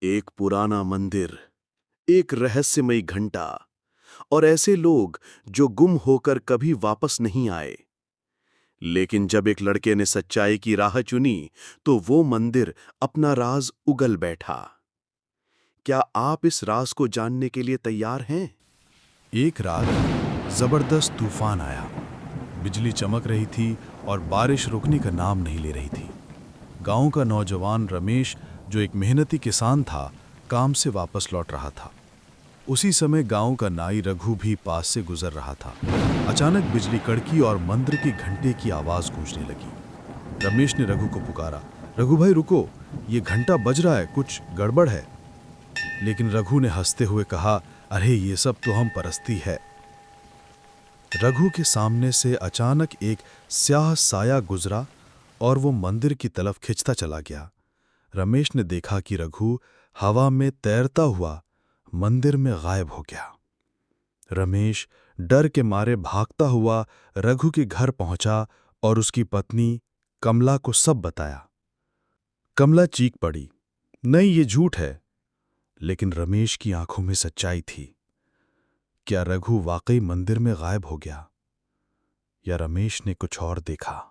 एक पुराना मंदिर, एक रहस्यमयी घंटा और ऐसे लोग जो गुम होकर कभी वापस नहीं आए। लेकिन जब एक लड़के ने सच्चाई की राह चुनी, तो वो मंदिर अपना राज उगल बैठा। क्या आप इस राज को जानने के लिए तैयार हैं? एक रात जबरदस्त तूफान आया। बिजली चमक रही थी और बारिश रुकने का नाम नहीं ले रही थी। गांव का नौजवान रमेश, जो एक मेहनती किसान था, काम से वापस लौट रहा था। उसी समय गांव का नाई रघु भी पास से गुजर रहा था। अचानक बिजली कड़की और मंदिर के घंटे की आवाज गूंजने लगी। रमेश ने रघु को पुकारा, रघु भाई रुको, ये घंटा बज रहा है, कुछ गड़बड़ है। लेकिन रघु ने हंसते हुए कहा, अरे ये सब तो हम परस्ती है। रघु के सामने से अचानक एक स्याह साया गुजरा और वो मंदिर की तरफ खिंचता चला गया। रमेश ने देखा कि रघु हवा में तैरता हुआ मंदिर में गायब हो गया। रमेश डर के मारे भागता हुआ रघु के घर पहुंचा और उसकी पत्नी कमला को सब बताया। कमला चीख पड़ी, नहीं ये झूठ है। लेकिन रमेश की आंखों में सच्चाई थी। क्या रघु वाकई मंदिर में गायब हो गया, या रमेश ने कुछ और देखा?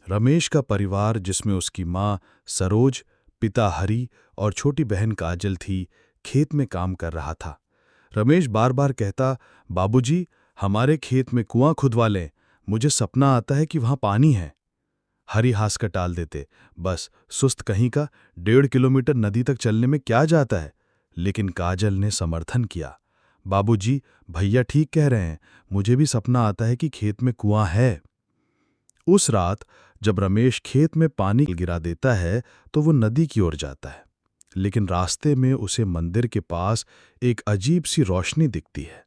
रमेश का परिवार, जिसमें उसकी मां सरोज, पिता हरि और छोटी बहन काजल थी, खेत में काम कर रहा था। रमेश बार बार कहता, बाबूजी, हमारे खेत में कुआं खुदवा लें, मुझे सपना आता है कि वहां पानी है। हरि हास कर टाल देते, बस सुस्त कहीं का, 1.5 किलोमीटर नदी तक चलने में क्या जाता है। लेकिन काजल ने समर्थन किया, बाबूजी, भैया ठीक कह रहे हैं, मुझे भी सपना आता है कि खेत में कुआं है। उस रात जब रमेश खेत में पानी गिरा देता है तो वो नदी की ओर जाता है। लेकिन रास्ते में उसे मंदिर के पास एक अजीब सी रोशनी दिखती है।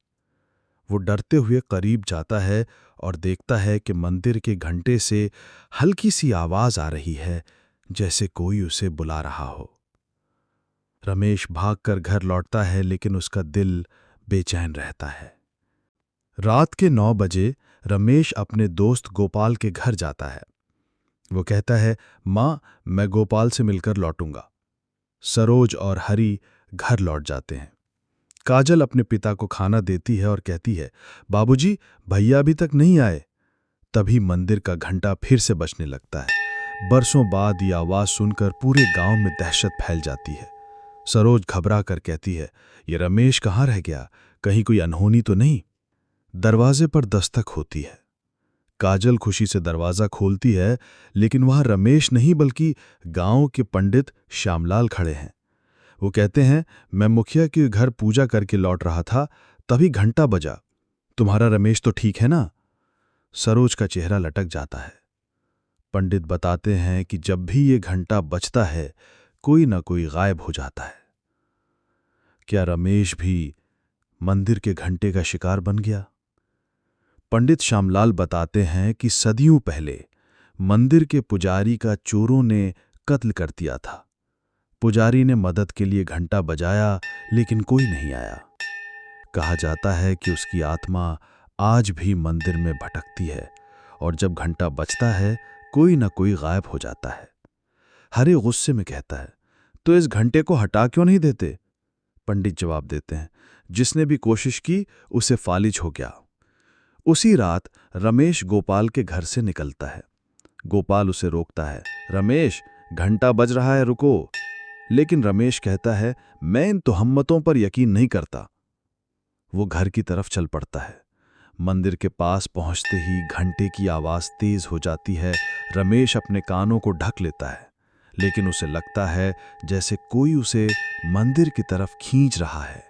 वो डरते हुए करीब जाता है और देखता है कि मंदिर के घंटे से हल्की सी आवाज आ रही है, जैसे कोई उसे बुला रहा हो। रमेश भागकर घर लौटता है, लेकिन उसका दिल बेचैन रहता है। रात के 9 बजे रमेश अपने दोस्त गोपाल के घर जाता है। वो कहता है, मां, मैं गोपाल से मिलकर लौटूंगा। सरोज और हरि घर लौट जाते हैं। काजल अपने पिता को खाना देती है और कहती है, बाबूजी, भैया अभी तक नहीं आए। तभी मंदिर का घंटा फिर से बजने लगता है। बरसों बाद ये आवाज सुनकर पूरे गांव में दहशत फैल जाती है। सरोज घबरा कर कहती है, ये रमेश कहाँ रह गया, कहीं कोई अनहोनी तो नहीं। दरवाजे पर दस्तक होती है। काजल खुशी से दरवाजा खोलती है, लेकिन वहां रमेश नहीं बल्कि गांव के पंडित श्यामलाल खड़े हैं। वो कहते हैं, मैं मुखिया के घर पूजा करके लौट रहा था, तभी घंटा बजा। तुम्हारा रमेश तो ठीक है ना? सरोज का चेहरा लटक जाता है। पंडित बताते हैं कि जब भी ये घंटा बजता है, कोई ना कोई गायब हो जाता है। क्या रमेश भी मंदिर के घंटे का शिकार बन गया? पंडित श्यामलाल बताते हैं कि सदियों पहले मंदिर के पुजारी का चोरों ने कत्ल कर दिया था। पुजारी ने मदद के लिए घंटा बजाया, लेकिन कोई नहीं आया। कहा जाता है कि उसकी आत्मा आज भी मंदिर में भटकती है, और जब घंटा बजता है, कोई न कोई गायब हो जाता है। हरि गुस्से में कहता है, तो इस घंटे को हटा क्यों नहीं देते? पंडित जवाब देते हैं, जिसने भी कोशिश की उसे फालिज हो गया। उसी रात रमेश गोपाल के घर से निकलता है। गोपाल उसे रोकता है, रमेश, घंटा बज रहा है, रुको। लेकिन रमेश कहता है, मैं इन तोहम्मतों पर यकीन नहीं करता। वो घर की तरफ चल पड़ता है। मंदिर के पास पहुंचते ही घंटे की आवाज तेज हो जाती है। रमेश अपने कानों को ढक लेता है, लेकिन उसे लगता है जैसे कोई उसे मंदिर की तरफ खींच रहा है।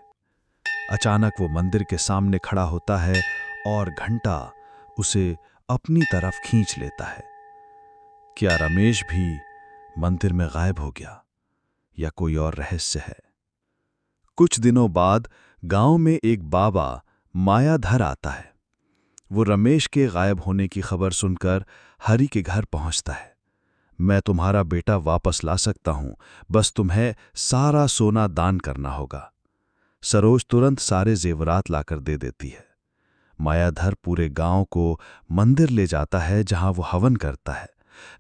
अचानक वो मंदिर के सामने खड़ा होता है और घंटा उसे अपनी तरफ खींच लेता है। क्या रमेश भी मंदिर में गायब हो गया, या कोई और रहस्य है? कुछ दिनों बाद गांव में एक बाबा मायाधर आता है। वो रमेश के गायब होने की खबर सुनकर हरि के घर पहुंचता है। मैं तुम्हारा बेटा वापस ला सकता हूं, बस तुम्हें सारा सोना दान करना होगा। सरोज तुरंत सारे जेवरात लाकर दे देती है। मायाधर पूरे गांव को मंदिर ले जाता है, जहां वो हवन करता है।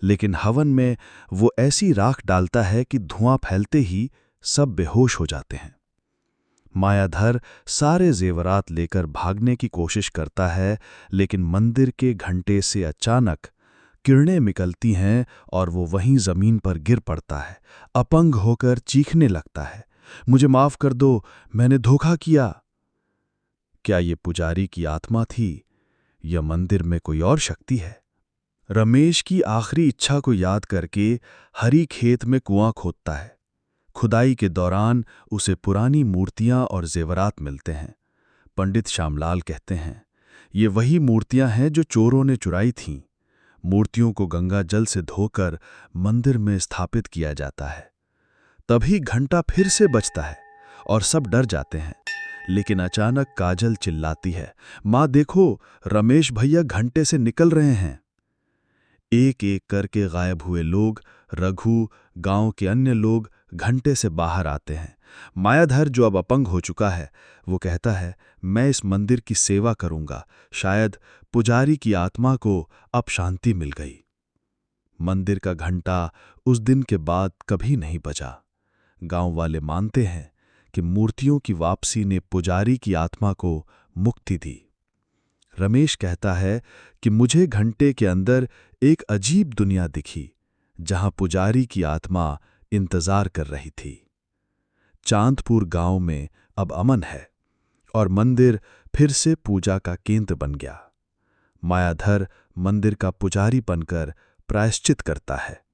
लेकिन हवन में वो ऐसी राख डालता है कि धुआं फैलते ही सब बेहोश हो जाते हैं। मायाधर सारे जेवरात लेकर भागने की कोशिश करता है, लेकिन मंदिर के घंटे से अचानक किरणें निकलती हैं और वो वहीं जमीन पर गिर पड़ता है। अपंग होकर चीखने लगता है, मुझे माफ कर दो, मैंने धोखा किया। क्या ये पुजारी की आत्मा थी या मंदिर में कोई और शक्ति है? रमेश की आखिरी इच्छा को याद करके हरी खेत में कुआं खोदता है। खुदाई के दौरान उसे पुरानी मूर्तियां और जेवरात मिलते हैं। पंडित श्यामलाल कहते हैं, ये वही मूर्तियां हैं जो चोरों ने चुराई थीं। मूर्तियों को गंगा जल से धोकर मंदिर में स्थापित किया जाता है। तभी घंटा फिर से बजता है और सब डर जाते हैं। लेकिन अचानक काजल चिल्लाती है, माँ देखो, रमेश भैया घंटे से निकल रहे हैं। एक एक करके गायब हुए लोग, रघु, गांव के अन्य लोग घंटे से बाहर आते हैं। मायाधर, जो अब अपंग हो चुका है, वो कहता है, मैं इस मंदिर की सेवा करूंगा, शायद पुजारी की आत्मा को अब शांति मिल गई। मंदिर का घंटा उस दिन के बाद कभी नहीं बजा। गांव वाले मानते हैं कि मूर्तियों की वापसी ने पुजारी की आत्मा को मुक्ति दी। रमेश कहता है कि मुझे घंटे के अंदर एक अजीब दुनिया दिखी, जहां पुजारी की आत्मा इंतजार कर रही थी। चांदपुर गांव में अब अमन है और मंदिर फिर से पूजा का केंद्र बन गया। मायाधर मंदिर का पुजारी बनकर प्रायश्चित करता है।